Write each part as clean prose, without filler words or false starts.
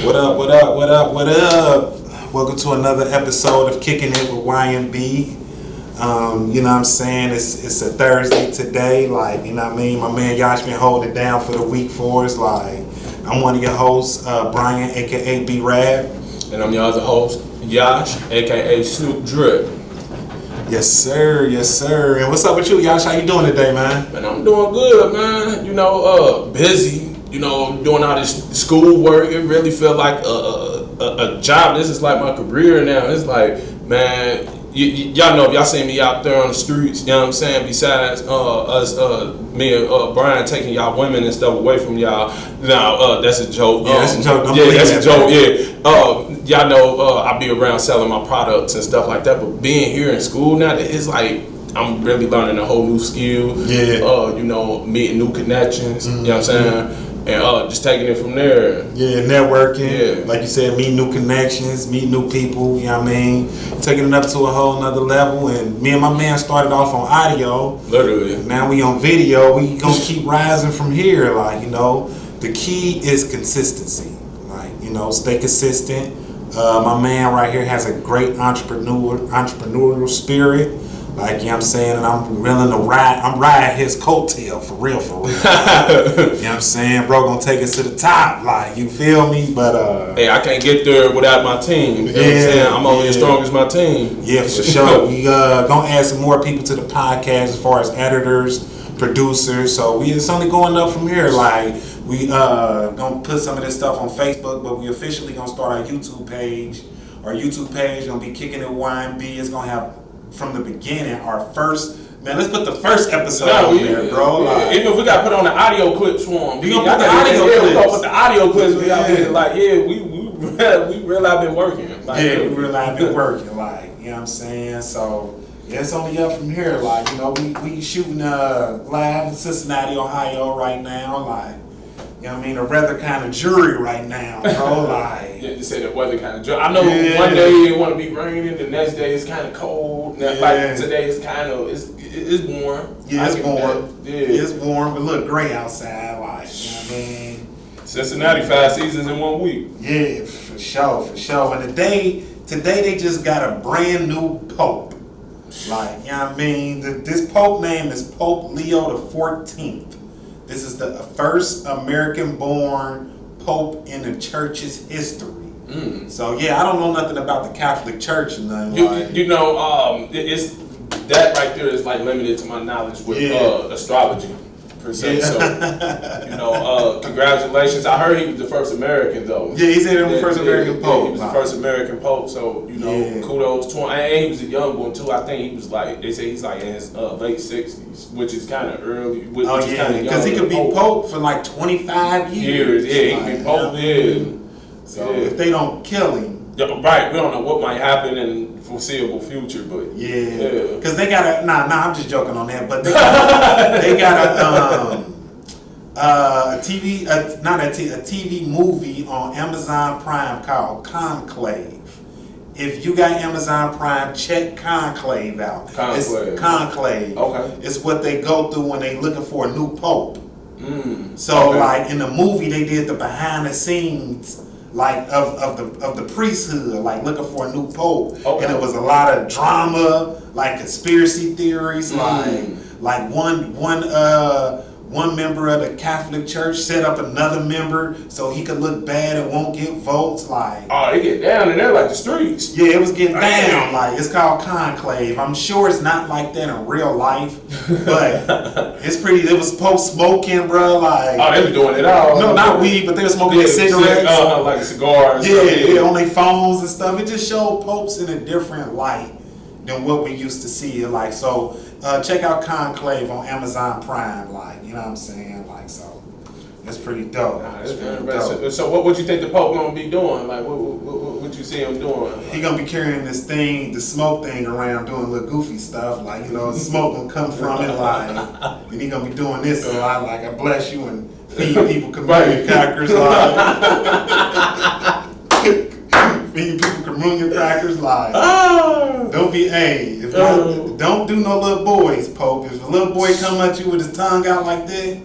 What up, what up, what up, what up? Welcome to another episode of Kicking It with YMB. You know what I'm saying? It's a Thursday today. Like, you know what I mean? My man Yash been holding it down for the week for us. Like, I'm one of your hosts, Brian, aka B-Rad. And I'm your other host, Yash, aka Snoop Drip. Yes, sir. Yes, sir. And what's up with you, Yash? How you doing today, man? Man, I'm doing good, man. You know, busy. You know, doing all this school work. It really feel like a job. This is like my career now. It's like, man, y'all know if y'all see me out there on the streets, you know what I'm saying? Besides me and Brian taking y'all women and stuff away from y'all. Now, that's a joke. Yeah, that's a joke. That's a joke. Yeah. Y'all know I be around selling my products and stuff like that. But being here in school now, it's like I'm really learning a whole new skill. Yeah. You know, meeting new connections. Mm-hmm. You know what I'm saying? And just taking it from there. Yeah, networking. Yeah. Like you said, meet new connections, meet new people, you know what I mean? Taking it up to a whole nother level. And me and my man started off on audio. Literally. Now we on video. We gonna keep rising from here. Like, you know, the key is consistency. Like, you know, stay consistent. My man right here has a great entrepreneurial spirit. Like, you know what I'm saying? And I'm willing to ride. I'm riding his coattail for real, for real. You know what I'm saying? Bro gonna take us to the top. Like, you feel me? But hey, I can't get there without my team. You know what I'm saying? I'm only as strong as my team. Yeah, for sure. We gonna add some more people to the podcast as far as editors, producers. So it's only going up from here. Like, we gonna put some of this stuff on Facebook, but we officially gonna start our YouTube page. Our YouTube page gonna be Kicking It YMB. It's gonna have from the beginning our first. Man, let's put the first episode on there, bro. Like, even if we got to put on the audio clips for them. We gonna put the audio clips. We gonna put the audio clips. We out here. Like, we really have been working. Like, yeah, we really have been working. Like, you know what I'm saying? So yeah, it's only up from here. Like, you know, we shooting live in Cincinnati, Ohio right now. Like, you know what I mean? The weather kind of jury right now, bro. Like, yeah, you say the weather kind of jury. I know one day it want to be raining, the next day it's kind of cold. Yeah. Like today it's kind of it's warm. Yeah, it's warm. Yeah, it's warm. It look great outside. Like, you know what I mean? Cincinnati 5 seasons in 1 week. Yeah, for sure, for sure. And today they just got a brand new pope. Like, you know what I mean? This pope name is Pope Leo the 14th. This is the first American-born pope in the church's history. So yeah, I don't know nothing about the Catholic Church and nothing. You know, it's that right there is like limited to my knowledge with astrology per se. Yeah. So you know, congratulations. I heard he was the first American though. Yeah, he said he was the first American pope. Yeah, he was the first American pope. So you know, kudos to him. And he was a young one too. I think he was like they say he's like in his late 60s, which is kind of early. Because he could be pope for like 25 years. Yeah, he could be pope. Yeah. So if they don't kill him, right? We don't know what might happen in the foreseeable future, but because they got a I'm just joking on that, but they got a TV movie on Amazon Prime called Conclave. If you got Amazon Prime, check Conclave out. It's Conclave. Okay. It's what they go through when they looking for a new pope. So like in the movie, they did the behind the scenes. Like of the priesthood, like looking for a new pope, and it was a lot of drama, like conspiracy theories, like one member of the Catholic Church set up another member so he could look bad and won't get votes. Like, oh, they get down in there like the streets. Yeah, it was getting down. Like, it's called Conclave. I'm sure it's not like that in real life, but it's pretty. It was Pope smoking, bro. Like, oh, they were doing it all. No, not weed, but they were smoking cigarettes. Like cigars. Yeah, on their phones and stuff. It just showed popes in a different light than what we used to see it like. So check out Conclave on Amazon Prime. Like, you know what I'm saying? Like, so that's pretty dope. So what you think the Pope gonna be doing? Like, what you see him doing? He gonna be carrying this thing, the smoke thing around, doing little goofy stuff. Like, you know, smoke gonna come from it. Like, and he gonna be doing this a lot. Like, I bless you and feed people communion crackers. Like, feed people communion crackers. Like, don't be don't do no little boys, Pope. If a little boy come at you with his tongue out like that,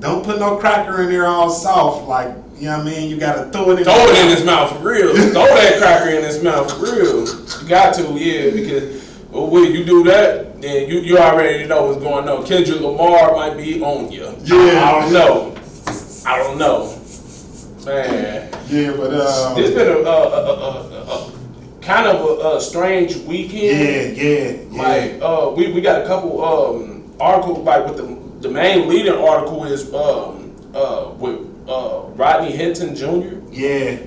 don't put no cracker in there all soft. Like, You know what I mean? You gotta throw it in his mouth for real. Throw that cracker in his mouth for real. You got to, yeah, because when you do that, then you already know what's going on. Kendrick Lamar might be on you. Yeah. I don't know. Man. Yeah, but it's been a kind of a strange weekend. Yeah. Like we got a couple articles, like with the main leading article is with Rodney Hinton Jr. Yeah.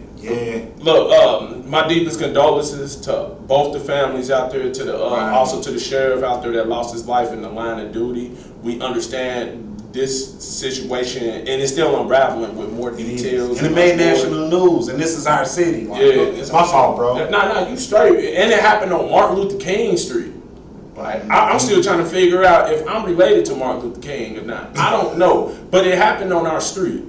Look, my deepest condolences to both the families out there, to the also to the sheriff out there that lost his life in the line of duty. We understand this situation, and it's still unraveling with more details. And it made national news, and this is our city. Like, it's my fault, bro. Nah, you straight. And it happened on Martin Luther King Street. Like, I'm still trying to figure out if I'm related to Martin Luther King or not. I don't know, but it happened on our street,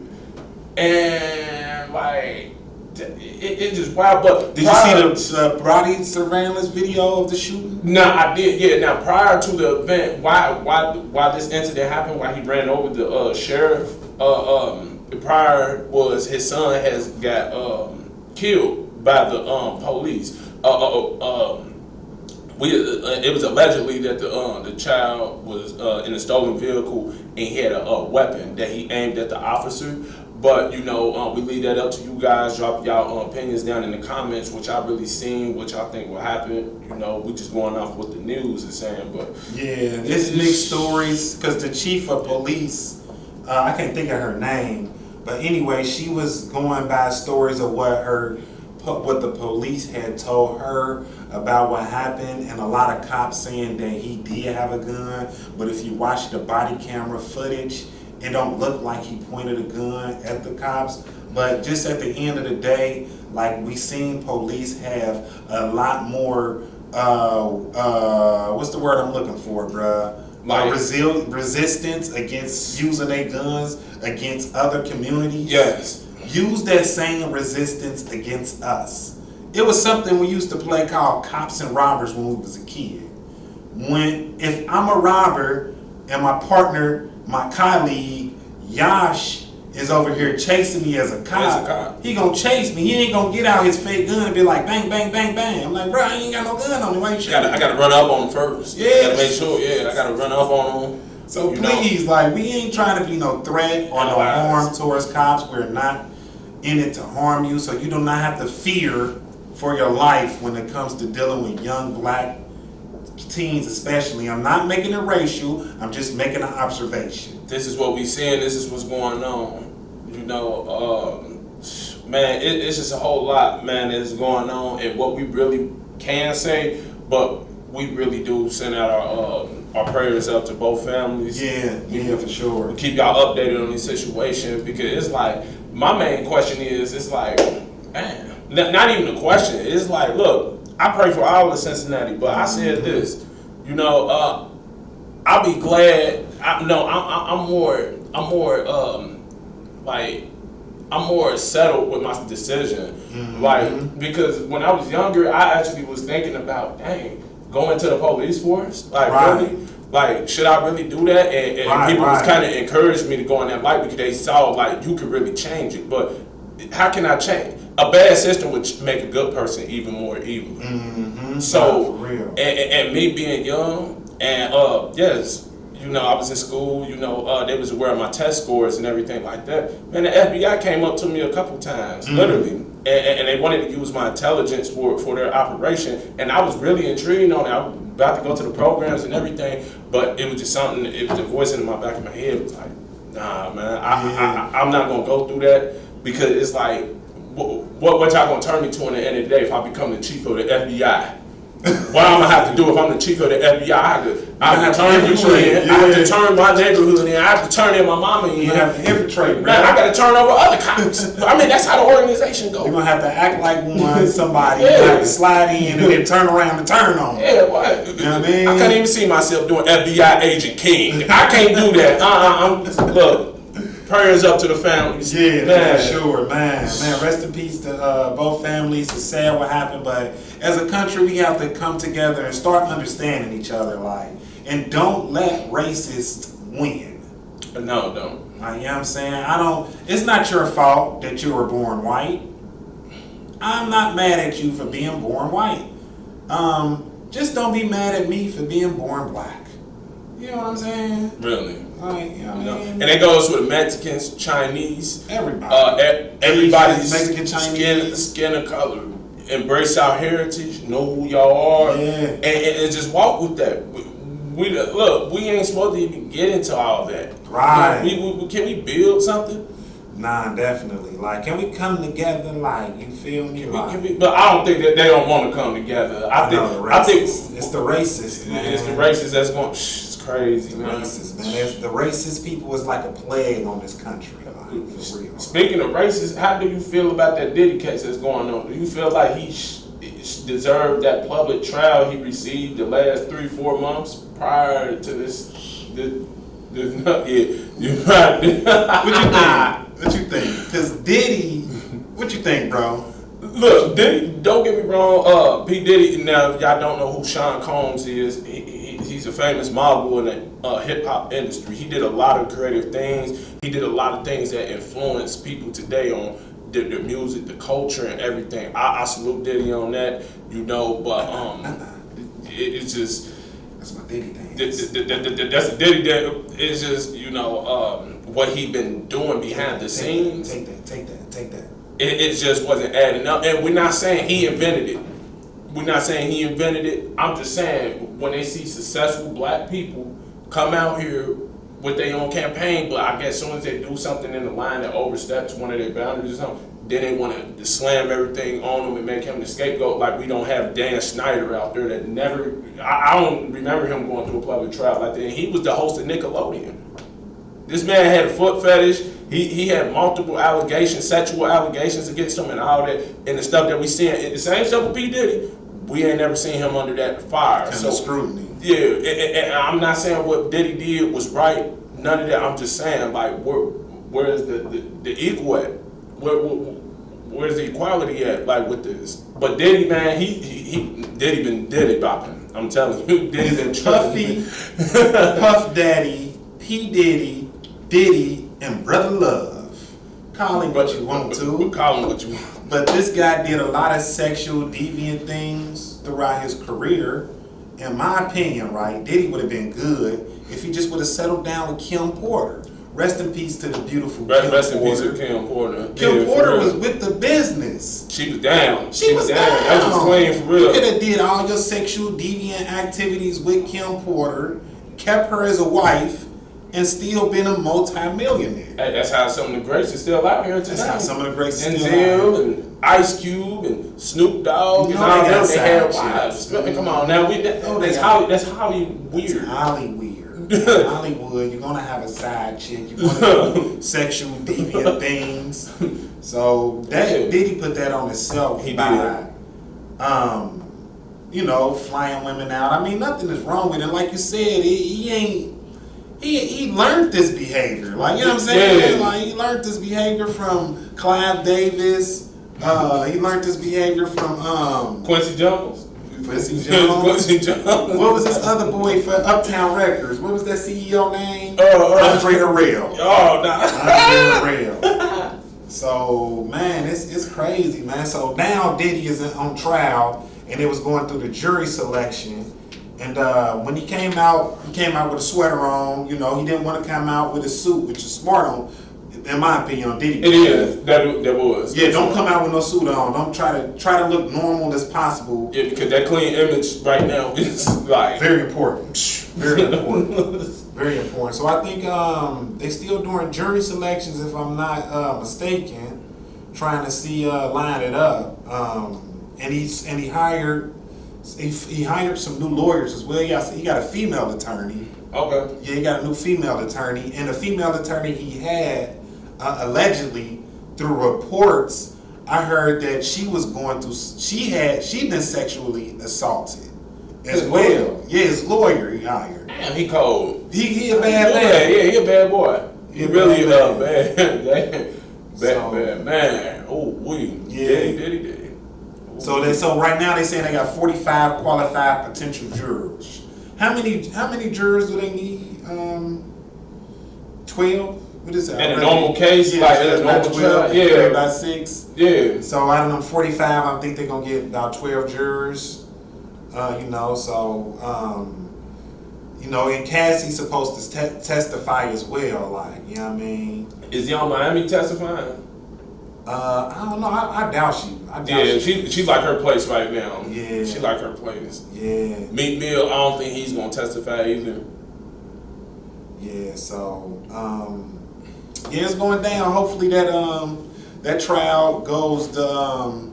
and like. It's just wild, but did you see the body surveillance video of the shooting? No, I did. Yeah. Now, prior to the event, why this incident happened, why he ran over the sheriff, prior was his son has got killed by the police. It was allegedly that the child was in a stolen vehicle and he had a weapon that he aimed at the officer. But, we leave that up to you guys. Drop y'all opinions down in the comments, which I really seen, which I think will happen. We just going off what the news is saying. But yeah, it's mixed stories because the chief of police, I can't think of her name, but anyway, she was going by stories of what the police had told her about what happened, and a lot of cops saying that he did have a gun. But if you watch the body camera footage, it don't look like he pointed a gun at the cops. But just at the end of the day, like, we seen police have a lot more, what's the word I'm looking for, bruh? Like resistance against using their guns against other communities. Yes. Use that same resistance against us. It was something we used to play called Cops and Robbers when we was a kid. If I'm a robber and my partner, my colleague, Yash, is over here chasing me as a cop, he gonna chase me. He ain't gonna get out his fake gun and be like, bang, bang, bang, bang. I'm like, bro, I ain't got no gun on me. Why you shooting? I gotta run up on him first. Yeah. I gotta make sure, I gotta run up on him. So please, like, we ain't trying to be no threat or no harm towards cops. We're not in it to harm you. So you do not have to fear for your life when it comes to dealing with young black teens especially. I'm not making it racial. I'm just making an observation. This is what we seeing. This is what's going on. Man, it's just a whole lot, man, that's going on. And what we really can say, but we really do send out our prayers up to both families. Yeah, for sure. We keep y'all updated on these situations, because it's like, my main question is, it's like, man, not even a question. It's like, look, I pray for all of Cincinnati, but I said this, I'll be glad. I'm more settled with my decision. Like, because when I was younger, I actually was thinking about, going to the police force. Like, really? Like, should I really do that? And people was kind of encouraged me to go in that light, because they saw, like, you could really change it. But how can I change? A bad system would make a good person even more evil. So, for real. And me being young, and yes, I was in school, they was aware of my test scores and everything like that. Man, the FBI came up to me a couple times, literally, and they wanted to use my intelligence for their operation, and I was really intrigued on it. I was about to go to the programs and everything, but it was just something, it was a voice in the back of my head. It was like, nah, man, I'm not going to go through that, because it's like, what y'all going to turn me to in the end of the day if I become the chief of the FBI? What I'm going to have to do if I'm the chief of the FBI? I have to turn you in. I have to turn my neighborhood in. I have to turn in my mama in. You have to infiltrate, man. I got to turn over other cops. I mean, that's how the organization goes. You're going to have to act like somebody. You have to slide in and then turn around and turn on. Yeah, what? You know what I mean? I couldn't even see myself doing FBI Agent King. I can't do that. Look. Prayers up to the families. Yeah, man. For sure, man. Rest in peace to both families. It's sad what happened, but as a country, we have to come together and start understanding each other, and don't let racists win. No, don't. You know what I'm saying? It's not your fault that you were born white. I'm not mad at you for being born white. Just don't be mad at me for being born black. You know what I'm saying? Really? Like, you know what I mean? And it goes with Mexicans, Chinese, everybody. Everybody's Mexican, Chinese, skin of color. Embrace our heritage, know who y'all are, and just walk with that. We ain't supposed to even get into all that. Right. Can we build something? Nah, definitely. Like, can we come together? Like, you feel me? But I don't think that they don't want to come together. I think it's the racist, man. It's the racist that's going. It's crazy, man. Racist, man. The racist people is like a plague on this country. Like, for real. Speaking of racist, how do you feel about that Diddy case that's going on? Do you feel like he deserved that public trial he received the last 3-4 months prior to this? You're right. What you think? Because Diddy, what you think, bro? Look, Diddy, don't get me wrong. P. Diddy, now if y'all don't know who Sean Combs is, he's a famous mogul in the hip hop industry. He did a lot of creative things. He did a lot of things that influence people today on the music, the culture, and everything. I salute Diddy on that, but it's just. That's my Diddy thing. That's a Diddy that it's just, what he been doing behind the scenes. Take that. It just wasn't adding up. And we're not saying he invented it. I'm just saying when they see successful black people come out here with their own campaign, but I guess as soon as they do something in the line that oversteps one of their boundaries or something, then they want to slam everything on him and make him the scapegoat. Like we don't have Dan Schneider out there that never. I don't remember him going through a public trial like that. And he was the host of Nickelodeon. This man had a foot fetish. He had multiple allegations, sexual allegations against him, and all that, and the stuff that we seeing. The same stuff with P. Diddy. We ain't never seen him under that fire. Kind of scrutiny. Yeah, and I'm not saying what Diddy did was right. None of that. I'm just saying, like, where's the equal at? Where's the equality at? Like with this. But Diddy, man, Diddy been Diddy bopping. I'm telling you, Diddy been Puffy, Puff Daddy, P. Diddy, and Brother Love. Call him what you want to. Call him what you want. But this guy did a lot of sexual deviant things throughout his career. In my opinion, right, Diddy would have been good if he just would have settled down with Kim Porter. Rest in peace to the beautiful Kim Porter. Rest in peace to Kim Porter. Kim Porter was with the business. She was down. She was down. That was clean for real. You could have did all your sexual deviant activities with Kim Porter, kept her as a wife, and still been a multi-millionaire. Hey, that's how some of the greats are still out here today. That's how some of the greats are still out here. And Ice Cube and Snoop Dogg and all them. They had wives. Come on now. That's Holly weird. It's Holly weird. In Hollywood, you're gonna have a side chick. You're gonna do sexual deviant things. So that Diddy put that on himself by, flying women out. I mean, nothing is wrong with it. Like you said, he learned this behavior. Like, you know what I'm saying? Yeah. Like, he learned this behavior from Clive Davis. He learned this behavior from Quincy Jones. Quincy Jones. What was this other boy for Uptown Records? What was that CEO name? Andre Harrell. Andre Harrell. So, man, it's crazy, man. So now Diddy is on trial, and it was going through the jury selection. And when he came out with a sweater on. He didn't want to come out with a suit, which is smart on. In my opinion, on Diddy. It is. That was. Yeah, don't come out with no suit on. Don't try to look normal as possible. Yeah, because that clean image right now is like very important. Very important. Very important. So I think they still doing jury selections, if I'm not mistaken, trying to see line it up. And he hired some new lawyers as well. He got a female attorney. Okay. Yeah, he got a new female attorney, and the female attorney he had. Allegedly, through reports, I heard that she was going through. She'd been sexually assaulted as well. Yeah, his lawyer he hired. Damn, he cold. He a bad man. Yeah, he a bad boy. He really a bad man. Oh, Diddy. So right now they saying they got 45 qualified potential jurors. How many jurors do they need? 12. What is that? In a normal case, like in a normal 12, trial, yeah, about 6. yeah. So I don't know, 45. I think they're gonna get about 12 jurors. You know, so you know, and Cassie's supposed to testify as well. Like, you know what I mean? Is Young Miami testifying? I don't know. I doubt she. She like her place right now. Yeah, she like her place. Yeah. Meek Mill, I don't think he's gonna testify either. Yeah. So yeah, it's going down. Hopefully that trial goes to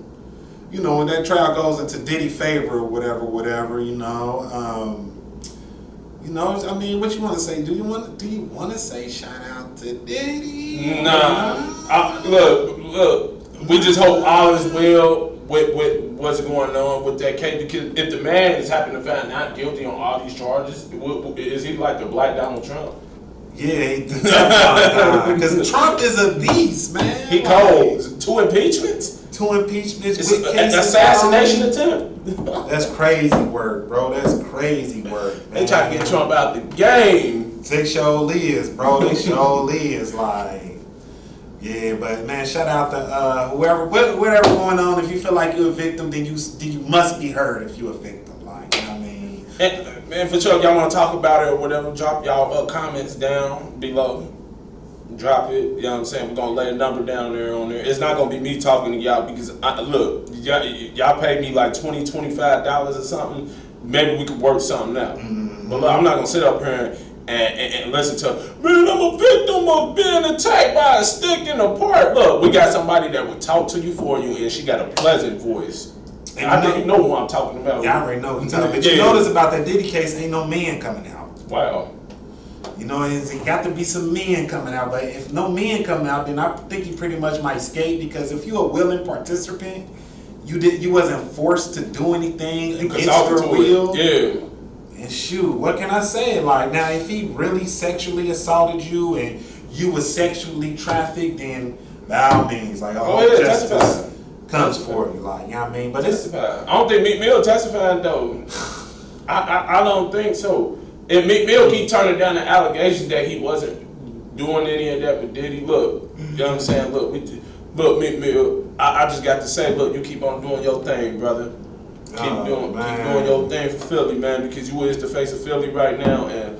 you know, when that trial goes into Diddy's favor or whatever, you know. You know, I mean, what you want to say? Do you want to say shout out to Diddy? Nah. Look. We just hope all is well with what's going on with that case, because if the man is happen to find not guilty on all these charges, is he like the Black Donald Trump? Yeah, because Trump is a beast, man. He cold. 2 impeachments. 2 impeachments. It's an assassination attempt. That's crazy work, bro. That's crazy work, man. They try to get Trump out the game. They sure is, bro. They sure is. Like, yeah, but man, shout out to whatever going on. If you feel like you're a victim, then you must be heard if you're a victim. Like, you know what I mean? And for sure, y'all want to talk about it or whatever, drop y'all comments down below. Drop it, you know what I'm saying? We're going to lay a number down there on there. It's not going to be me talking to y'all because, look, y'all pay me like $20, $25 or something. Maybe we could work something out. Mm-hmm. But look, I'm not going to sit up here and listen to, man, I'm a victim of being attacked by a stick in the park. Look, we got somebody that would talk to you for you, and she got a pleasant voice. And I think you know who I'm talking about. Yeah, I already know who you're talking about. But you notice about that Diddy case, ain't no man coming out. Wow. You know, it got to be some men coming out. But if no men come out, then I think you pretty much might skate, because if you're a willing participant, you wasn't forced to do anything against your will. Yeah. And shoot, what can I say? Like, now, if he really sexually assaulted you and you were sexually trafficked, then by all means, like, justice comes for you. Like, you know what I mean? But I don't think Meek Mill testified, though. I don't think so. If Meek Mill keep turning down the allegation that he wasn't doing any of that with Diddy, look, you know what I'm saying? Look, Meek Mill, I just got to say, look, you keep on doing your thing, brother. Keep doing your thing for Philly, man, because you is the face of Philly right now, and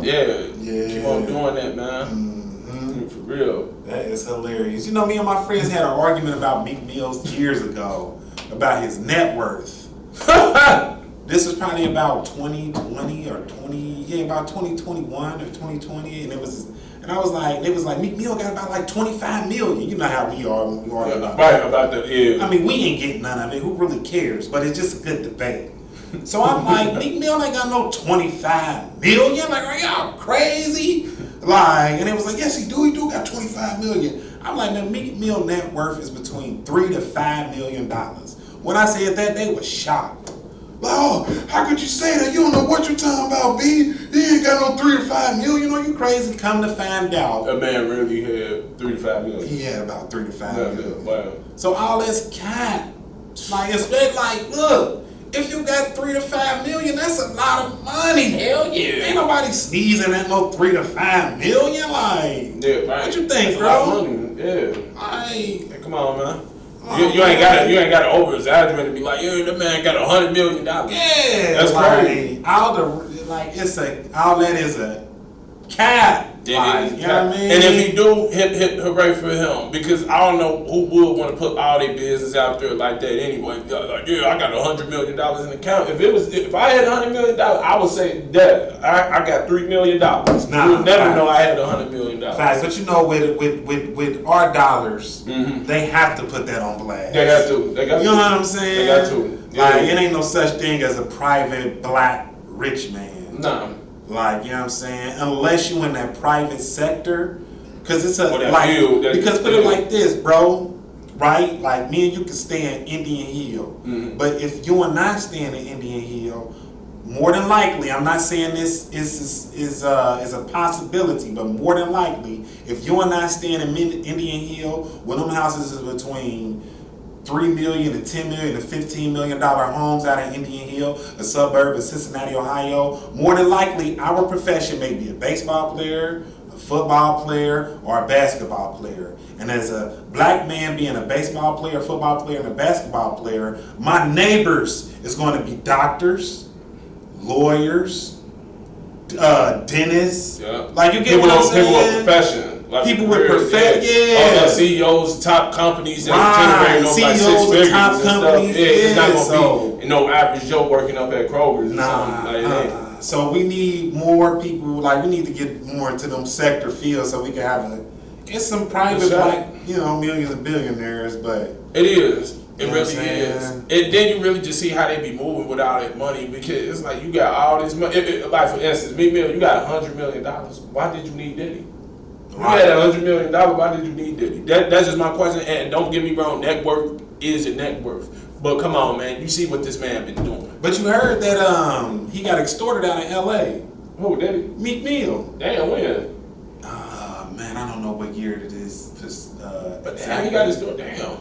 keep on doing that, man. Mm-hmm. For real. That is hilarious. You know, me and my friends had an argument about Meek Mill years ago about his net worth. This was probably about 2020 or about 2021 or 2020, and I was like, they was like, Meek Mill got about like 25 million. You know how we are when we argue about that. Yeah. I mean, we ain't getting none of it. Who really cares? But it's just a good debate. So I'm like, Meek Mill ain't got no 25 million. Like, are y'all crazy? Like, and it was like, yes, he do got 25 million. I'm like, man, Meek Mill net worth is between $3 to $5 million. When I said that, they were shocked. Oh, how could you say that? You don't know what you're talking about, B. He ain't got no $3 to $5 million. Are you crazy? Come to find out, a man really had $3 to $5 million. He had about $3 to $5 million. Wow. So all this cat, like, it's like, look, if you got $3 to $5 million, that's a lot of money. Hell yeah. Ain't nobody sneezing at no $3 to $5 million. Like, yeah, right. What you think, that's bro? A lot of money. Yeah. Hey, come on, man. You ain't got to over exaggerate and be like, yeah, that man got $100 million. Yeah, that's crazy. All that is a cap. Like, you know what I mean? And if he do, hip hooray for him, because I don't know who would want to put all their business out there like that anyway. Like, yeah, I got $100 million in the account. If I had $100 million, I would say that I got $3 million. You would never know I had $100 million. Facts, but you know, with our dollars, they have to put that on blast. They got to. You know what I'm saying? They got to. Yeah. Like, it ain't no such thing as a private black rich man. Nah. Like, you know what I'm saying? Unless you in that private sector, because it's put it like this, bro. Right? Like, me and you can stay in Indian Hill, but if you are not staying in Indian Hill, more than likely, I'm not saying this is a possibility, but more than likely, if you are not staying in Indian Hill, when them houses is between $3 million to $10 million to $15 million homes out in Indian Hill, a suburb of Cincinnati, Ohio, more than likely our profession may be a baseball player, a a football player or a basketball player. And as a black man being a baseball player, football player, and a basketball player, my neighbors is going to be doctors, lawyers, dentists. Yeah. Like, you get people, what I'm saying? People with profession. Like people with profession, yeah. CEOs, top companies that's generating over like 6 figures top and companies, stuff. Yeah, it's not so, gonna be no average Joe working up at Kroger's or something like that. So we need more people. Like, we need to get more into them sector fields so we can have get some private black, millions of billionaires. But it is. It really is. And then you really just see how they be moving with all that money, because it's like you got all this money. Like, for instance, Meek Mill, you got $100 million. Why did you need Diddy? You had $100 million. Why did you need Diddy? That's just my question. And don't get me wrong, net worth is your net worth. But come on, man, you see what this man been doing. But you heard that he got extorted out in L.A. Who, Diddy? Meek Mill. Damn, when? Man, I don't know what year it is. But damn, he got extorted.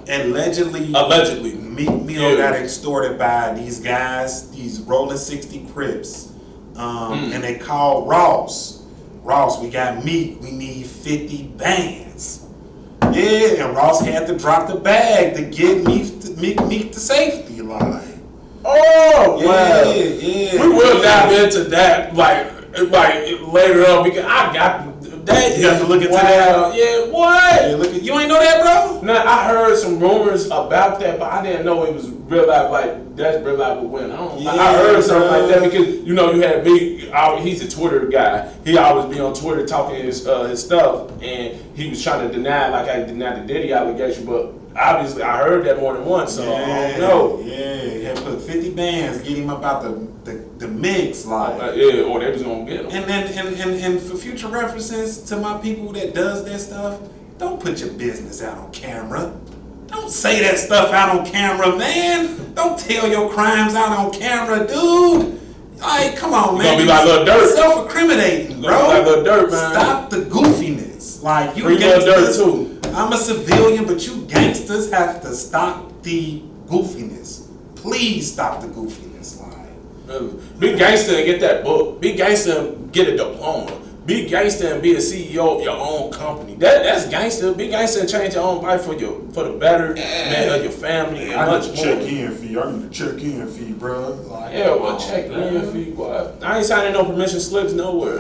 Damn. Allegedly, Meek Mill got extorted by these guys, these Rolling 60 Crips, and they called Ross. Ross, we got Meek. We need 50 bands. Yeah, and Ross had to drop the bag to get Meek to safety line. Oh, wow. Yeah. We will dive into that like later on, because I got that. You got to look into that. Yeah, what? Yeah, you ain't know that, bro? No, I heard some rumors about that, but I didn't know it was real life. Like, that's real life would win. I heard something like that because you had me. He's a Twitter guy. He always be on Twitter talking his stuff, and he was trying to deny, like I denied the Diddy allegation, but obviously I heard that more than once, so I don't know. Yeah, he had put 50 bands, get him about the mix, like. Or they was gonna get him. And for future references to my people that does that stuff, don't put your business out on camera. Don't say that stuff out on camera, man. Don't tell your crimes out on camera, dude. Like, come on, man. You gonna be like Lil Durk. Self-incriminating, bro. Like Lil Durk, man. Stop the goofiness. Like, you gangsters too. I'm a civilian, but you gangsters have to stop the goofiness. Please stop the goofiness. Like, be gangster and get that book. Be gangster and get a diploma. Be gangster and be a CEO of your own company. That's gangster. Be gangster and change your own life for the better man of your family and much more. Check-in fee. I need a check-in fee, bro. Like, check-in fee. What? I ain't signing no permission slips nowhere.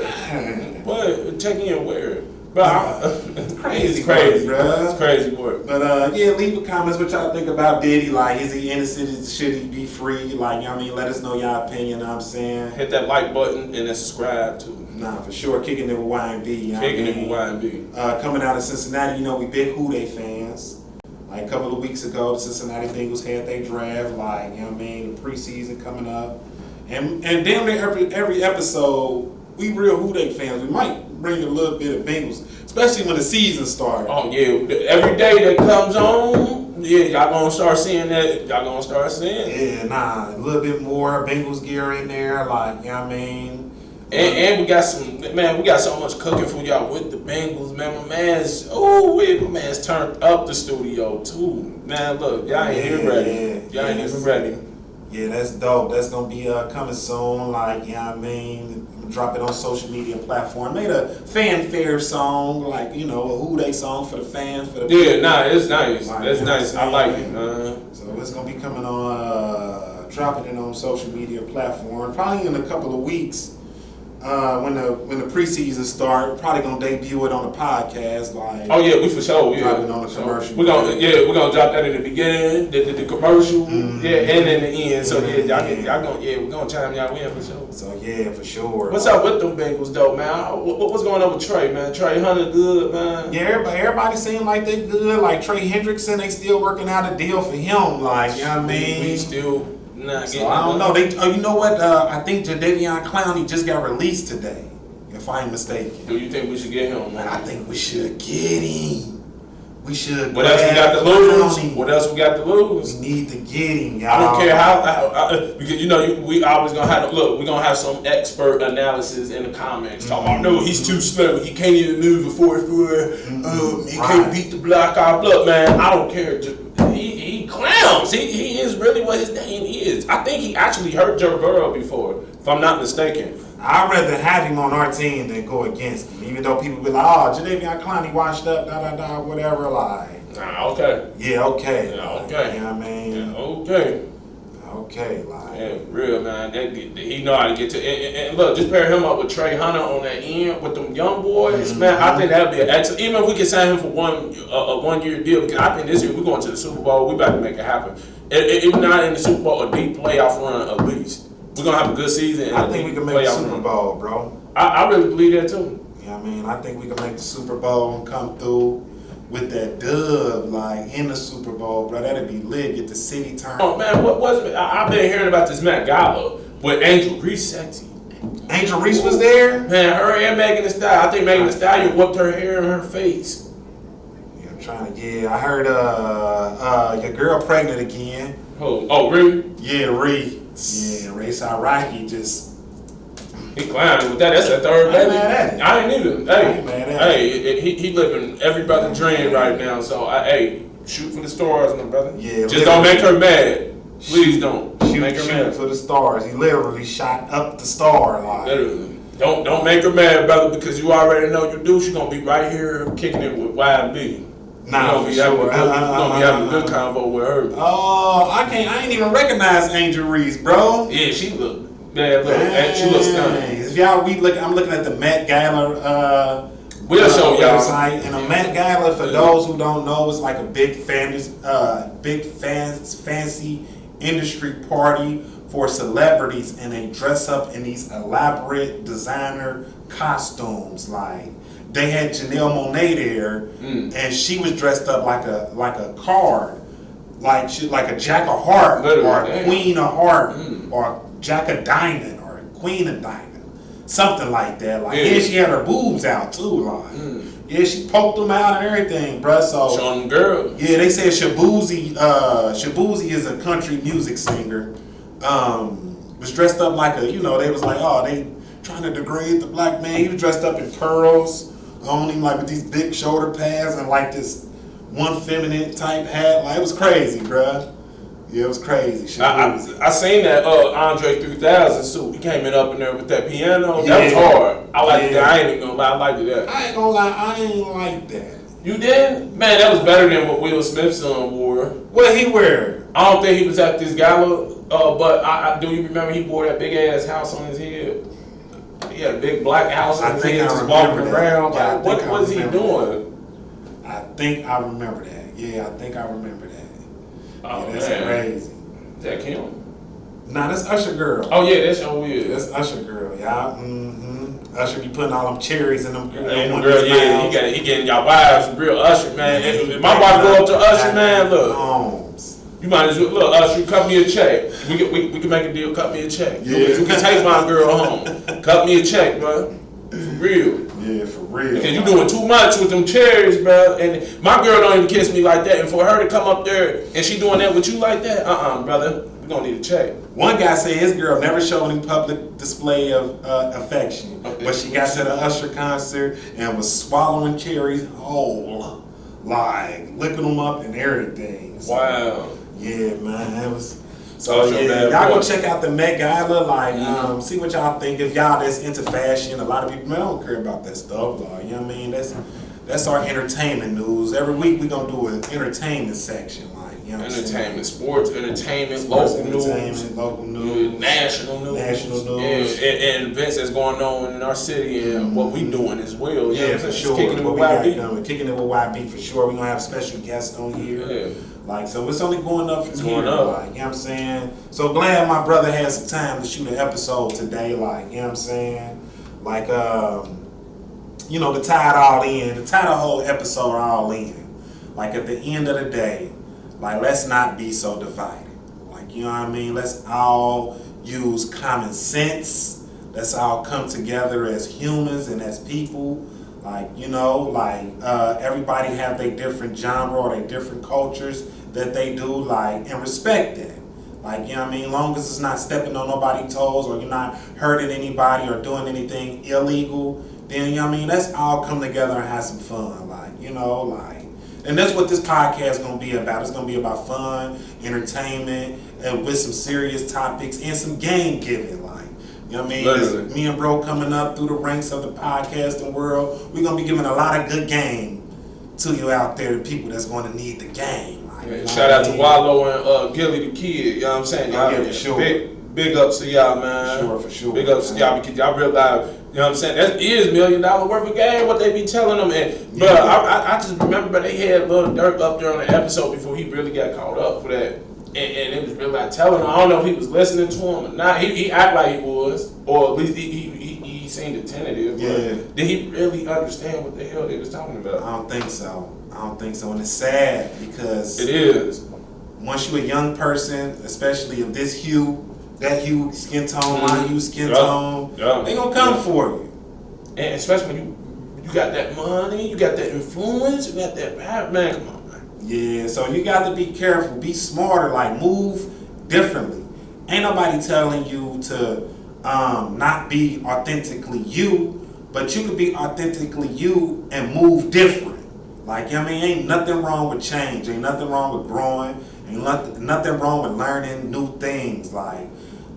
What? Check-in where? Bro, it's crazy, bro. It's crazy work. But leave a comments what y'all think about Diddy. Like, is he innocent? Should he be free? Like, let us know y'all opinion. I'm saying, hit that like button and then subscribe too. Nah, for sure. Kicking it with YNB. Kicking it with YNB. Coming out of Cincinnati, we big Who Dey fans. Like, a couple of weeks ago, the Cincinnati Bengals had their draft. Like, the preseason coming up, and damn near every episode, we real Who Dey fans. We might bring a little bit of Bengals, especially when the season starts. Oh yeah, every day that comes on, y'all gonna start seeing that. Y'all gonna start seeing. Yeah, a little bit more Bengals gear in there, like, And we got so much cooking for y'all with the Bengals, man. My man's turned up the studio too. Man, look, y'all ain't even ready. Y'all ain't even ready. Yeah, that's dope. That's gonna be coming soon. Like, drop it on social media platform. Made a fanfare song, like, a Who Dey song for the fans. It's nice. Like, that's nice. I like it. So it's gonna be coming on, dropping it on social media platform. Probably in a couple of weeks. When the preseason start, probably gonna debut it on the podcast. Like, oh yeah, we for sure. Drop it on the commercial. We're gonna drop that in the beginning, the commercial, and in the end. So we're gonna chime y'all in for sure. So yeah, for sure. What's up with them Bengals though, man? What's going on with Trey, man? Trey Hunter good, man. Yeah, everybody seem like they good. Like Trey Hendrickson, they still working out a deal for him. Like, We still. So I don't know. You know what? I think Jadeveon Clowney just got released today, if I ain't mistaken. Do you think we should get him, man? I think we should get him. We should. What else we got to lose? What else we got to lose? We need to get him, y'all. I don't care how because we always gonna have to look. We're gonna have some expert analysis in the comments talking about, no, he's too slow. He can't even move a 4-4. He can't beat the block off. Look, man, I don't care. He clowns. He is really what his name is. I think he actually hurt Joe Burrow before, if I'm not mistaken. I'd rather have him on our team than go against him. Even though people be like, oh, Jadeveon Clowney washed up, whatever, like. Nah, okay. Yeah, okay. Yeah, okay. You know what I mean? Yeah, okay. Okay, like. Yeah, real, man. He know how to get to and look, just pair him up with Trey Hunter on that end with them young boys, man. I think that'd be an excellent. Even if we can sign him for a 1 year deal, because I think this year we're going to the Super Bowl. We about to make it happen. If not in the Super Bowl, a deep playoff run at least. We're gonna have a good season. I think we can make the Super Bowl, bro. I really believe that too. You know what I mean? I think we can make the Super Bowl and come through with that dub, like in the Super Bowl, bro. That'd be lit. Get the city turned. Oh man, what was it? I've been hearing about this Met Gala with Angel Reese sexy. Angel Reese was there? Man, her and Megan Thee Stallion. I think Megan Thee Stallion whipped her hair in her face. Yeah, I'm trying to. Yeah, I heard your girl pregnant again. Oh, really? Yeah, Ree. Yeah, Ray Rocky just. He clowning with that. That's the third baby. I ain't either. Hey, he living every brother dream right now. So shoot for the stars, my brother. Yeah, just don't make her mad. Please don't. Make her mad for the stars. He literally shot up the star line. Literally. Don't make her mad, brother, because you already know you do. She's gonna be right here kicking it with YB. Nah, for sure. We're gonna be having a good convo with her. Oh, I ain't even recognize Angel Reese, bro. Yeah, she look. Man, she looks stunning. If y'all, I'm looking at the Met Gala. We'll show y'all. Website. And a Met Gala, for those who don't know, is like a big fancy industry party for celebrities, and they dress up in these elaborate designer costumes. Like they had Janelle Monáe there, and she was dressed up like a card, like a Jack of Heart, literally, or a Queen of Heart, or Jack of Diamond, or a Queen of Diamond, something like that. Like yeah, she had her boobs out too, like yeah, she poked them out and everything, bruh. So showing them girl. Yeah, they said Shabuzi is a country music singer. Was dressed up like they was like, oh, they trying to degrade the black man. He was dressed up in pearls on him, like with these big shoulder pads and like this one feminine type hat. Like it was crazy, bruh. Yeah, it was crazy. I seen that Andre 3000 suit. He came in up in there with that piano. Yeah. That was hard. I liked that. I ain't even gonna lie. I liked that. I ain't gonna lie. I ain't like that. You didn't? Man, that was better than what Will Smith's son wore. What he wear? I don't think he was at this gala, but I do you remember he wore that big ass house on his head? He had a big black house on his head, just walking around. Yeah, like, what was he doing? I think I remember that. Yeah, I think I remember that. Oh, yeah, that's man. crazy. Is that Kim? Nah, that's Usher girl. Oh yeah, that's your weird. That's Usher girl, y'all. Usher be putting all them cherries in them. Girl, yeah, he getting y'all wives real Usher, man. If my wife go up to Usher, man, look. You might as well look, Usher, cut me a check. We can make a deal. Cut me a check. Yeah. You can take my girl home. Cut me a check, bro. For real. Yeah, for real. Because you doing too much with them cherries, bro. And my girl don't even kiss me like that. And for her to come up there and she doing that with you like that, brother, we gonna need a check. One guy said his girl never showed him public display of affection, but she got to the Usher concert and was swallowing cherries whole, like licking them up and everything. So, wow. Yeah, man, that was. So yeah, y'all go check out the Met Gala, like see what y'all think. If y'all that's into fashion, a lot of people don't care about that stuff. Like, you know what I mean? That's our entertainment news. Every week we gonna do an entertainment section, like you know what entertainment, sports, entertainment, local news, national news, and events that's going on in our city and what we doing as well. Yeah, for sure. Kicking it with YB for sure. We gonna have special guests on here. Yeah. Like, so it's only going up from here. Like, you know what I'm saying? So glad my brother had some time to shoot an episode today. Like, you know what I'm saying? Like, to tie it all in, to tie the whole episode all in. Like, at the end of the day, like, let's not be so divided. Like, you know what I mean? Let's all use common sense. Let's all come together as humans and as people. Like, everybody have their different genre or their different cultures that they do, like, and respect that. Like, you know what I mean? Long as it's not stepping on nobody's toes or you're not hurting anybody or doing anything illegal, then, you know what I mean? Let's all come together and have some fun. And that's what this podcast is going to be about. It's going to be about fun, entertainment, and with some serious topics and some game giving. Like, You know what I mean? Literally. Me and bro coming up through the ranks of the podcasting world. We're going to be giving a lot of good game to you out there, the people that's going to need the game. Like, yeah, shout out to Wallow and Gilly the Kid. You know what I'm saying? Y'all, yeah, for sure. Big ups to y'all, man. For sure. Big ups to y'all because y'all realize, you know what I'm saying? That is $1 million worth of game, what they be telling them. And, bro, I just remember they had Lil Durk up there on the episode before he really got caught up for that. And it was really like telling him, I don't know if he was listening to him or not. He acted like he was, or at least he seemed attentive. Yeah. Did he really understand what the hell they was talking about? I don't think so. And it's sad because it is. Once you're a young person, especially of this hue, that hue, skin tone, my hue, skin tone, they gonna come for you. And especially when you got that money, you got that influence, you got that power, man, come on, man. Yeah, so you got to be careful, be smarter, like move differently. Ain't nobody telling you to not be authentically you, but you could be authentically you and move different. Like, you know what I mean? Ain't nothing wrong with change, ain't nothing wrong with growing, ain't nothing wrong with learning new things. Like,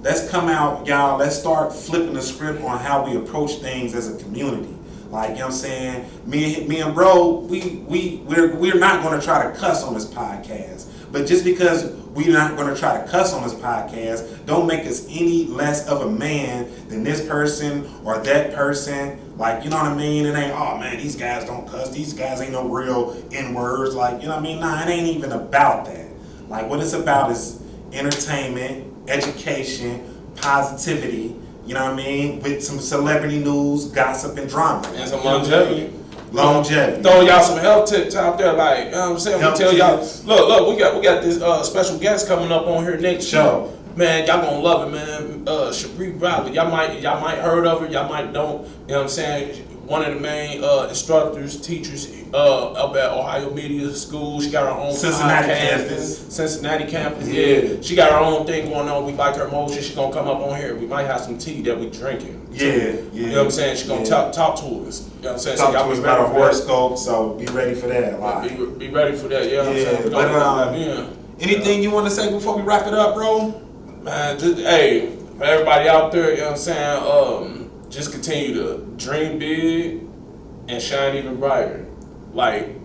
let's come out, y'all, let's start flipping the script on how we approach things as a community. Like, you know what I'm saying? Me and bro, we're not gonna try to cuss on this podcast. But just because we're not gonna try to cuss on this podcast, don't make us any less of a man than this person or that person. Like, you know what I mean? It ain't, oh man, these guys don't cuss, these guys ain't no real N-words. Like, you know what I mean? Nah, it ain't even about that. Like, what it's about is entertainment, education, positivity, you know what I mean? With some celebrity news, gossip, and drama. And some longevity. Throw y'all some health tips out there, like, you know what I'm saying? We tell y'all, look, we got this special guest coming up on here next show. Man, y'all gonna love it, man. Shabri Bradley. Y'all might heard of her, y'all might don't, you know what I'm saying? One of the main instructors, teachers up at Ohio Media School. She got her own Cincinnati campus. Yeah. She got her own thing going on. We like her motion. She's gonna come up on here. We might have some tea that we drinking. Yeah. You know what I'm saying? She's gonna talk to us. You know what I'm saying? Talk to us about our horoscope, so be ready for that. Like. Be ready for that, you know what I'm saying? Anything you want to say before we wrap it up, bro? Man, just, hey, for everybody out there, you know what I'm saying? Just continue to dream big and shine even brighter. Like,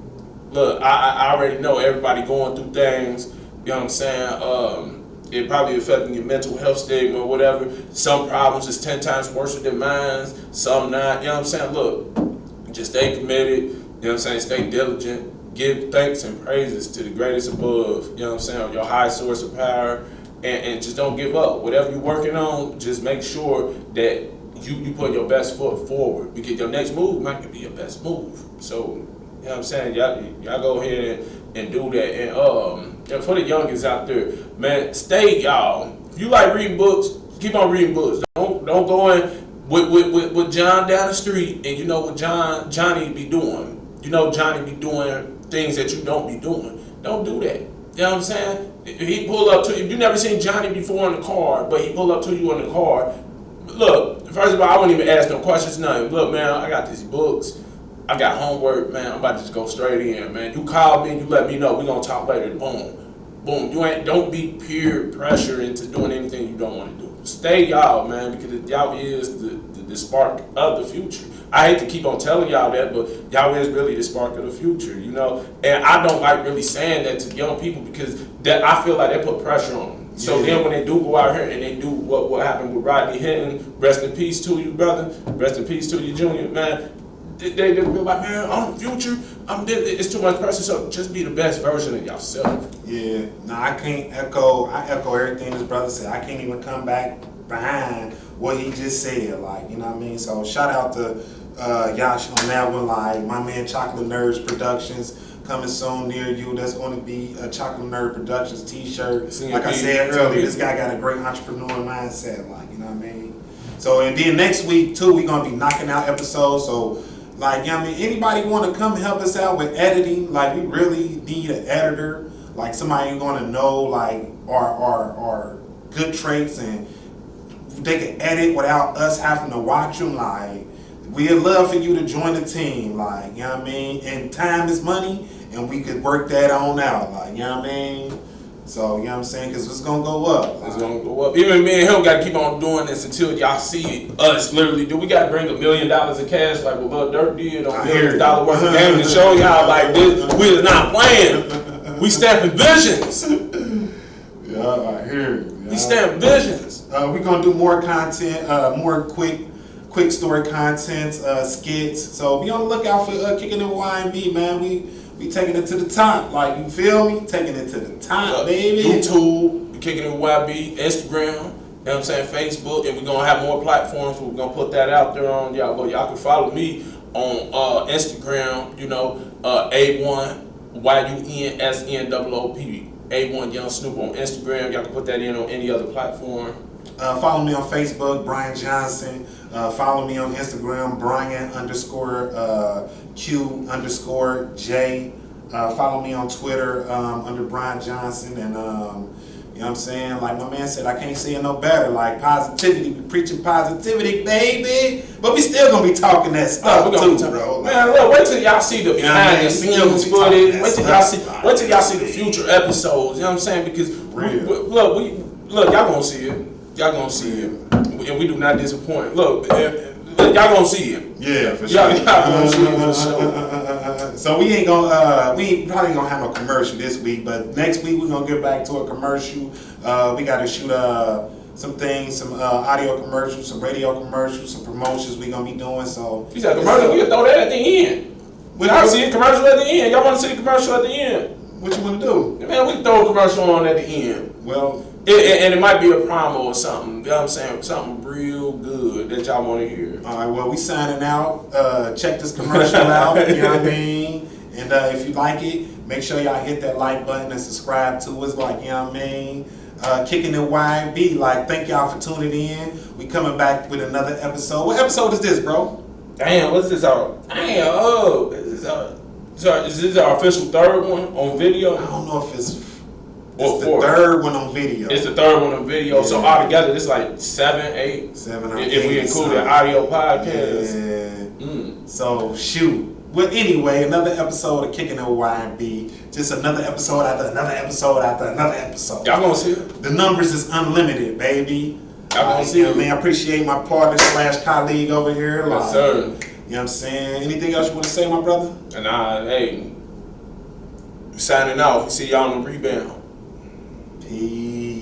look, I already know everybody going through things, you know what I'm saying? It probably affecting your mental health stigma or whatever. Some problems is 10 times worse than mine, some not, you know what I'm saying? Look, just stay committed, you know what I'm saying? Stay diligent, give thanks and praises to the greatest above, you know what I'm saying? Your high source of power, and just don't give up. Whatever you're working on, just make sure that you put your best foot forward, because your next move might be your best move. So, you know what I'm saying? Y'all go ahead and do that. And for the youngins out there, man, stay, y'all. If you like reading books, keep on reading books. Don't go in with John down the street, and you know what Johnny be doing. You know Johnny be doing things that you don't be doing. Don't do that. You know what I'm saying? If he pull up to you, you never seen Johnny before in the car, but he pull up to you in the car. Look, first of all, I wouldn't even ask no questions, nothing. Look, man, I got these books. I got homework, man. I'm about to just go straight in, man. You call me and you let me know. We're going to talk later. Boom. Boom. Don't be peer pressure into doing anything you don't want to do. Stay y'all, man, because y'all is the spark of the future. I hate to keep on telling y'all that, but y'all is really the spark of the future, you know? And I don't like really saying that to young people, because that I feel like they put pressure on them. So then when they do go out here and they do what happened with Rodney Hinton, rest in peace to you, brother. Rest in peace to you, Junior, man. They be like, man, I'm the future. It's too much pressure, so just be the best version of yourself. Yeah, no, I echo everything this brother said. I can't even come back behind what he just said, like, you know what I mean? So shout out to Yash on that one, like my man Chocolate Nerds Productions coming soon near you. That's going to be a Chocolate Nerd Productions t-shirt. Like I said earlier, this guy got a great entrepreneur mindset, like, you know what I mean? So, and then next week too, we're going to be knocking out episodes, so like, you know what I mean, anybody want to come help us out with editing? Like, we really need an editor, like somebody who's going to know like our good traits, and they can edit without us having to watch them. Like, we'd love for you to join the team, like, you know what I mean? And time is money, and we could work that on out, like, you know what I mean? So, you know what I'm saying? Because it's going to go up. It's going to go up. Even me and him got to keep on doing this until y'all see us literally do. We got to bring $1 million in cash like what Lil Durk did on $1 million worth of game to show y'all like this. We is not playing. We stamping visions. Yeah, I hear you. Yeah. We stamp visions. We're going to do more content, more quick story content, skits. So be on the lookout for Kicking It with YNB, man. We taking it to the top, like, you feel me? Taking it to the top, baby. YouTube, Kicking It with YB, Instagram, you know what I'm saying, Facebook, and we're gonna have more platforms. We're gonna put that out there on y'all. But y'all can follow me on Instagram, you know, A1 YUNSNOOP, A1 Young Snoop on Instagram. Y'all can put that in on any other platform. Follow me on Facebook, Brian Johnson. Follow me on Instagram, Brian_Q_J. Follow me on Twitter under Brian Johnson. And, you know what I'm saying? Like my man said, I can't say it no better. Like positivity, we preaching positivity, baby. But we still going to be talking that stuff too, bro. Man, look, wait till y'all see the behind the scenes footage. Wait till y'all see the future episodes. You know what I'm saying? Because, look, y'all going to see it. Y'all gonna see it, and we do not disappoint. Look, y'all gonna see it. Yeah, for sure. Y'all gonna see it for sure. So we probably gonna have no commercial this week, but next week we're gonna get back to a commercial. We got to shoot some things, some audio commercials, some radio commercials, some promotions we gonna be doing. So you said commercial, we can throw that at the end. Y'all see a commercial at the end. Y'all want to see the commercial at the end? What you want to do? Man, we can throw a commercial on at the end. Well. And it might be a promo or something, you know what I'm saying? Something real good that y'all want to hear. All right, well, we signing out. Check this commercial out, you know what I mean? And if you like it, make sure y'all hit that like button and subscribe to us, like, you know what I mean? Kicking It YB, like, thank y'all for tuning in. We coming back with another episode. What episode is this, bro? Damn, what's this out? Damn, is this our official third one on video? I don't know if it's the third one on video. It's the third one on video. Yeah. So altogether, it's like 7, 8. 7 or 8. If we include the audio podcast. Yeah. So shoot. Well, anyway, another episode of Kicking It with YNB. Just another episode after another episode after another episode. Y'all gonna see it. The numbers is unlimited, baby. Y'all gonna see it. Man, I appreciate my partner / colleague over here. Yes, sir. You know what I'm saying? Anything else you want to say, my brother? And hey, signing off. See y'all on the rebound. Peace.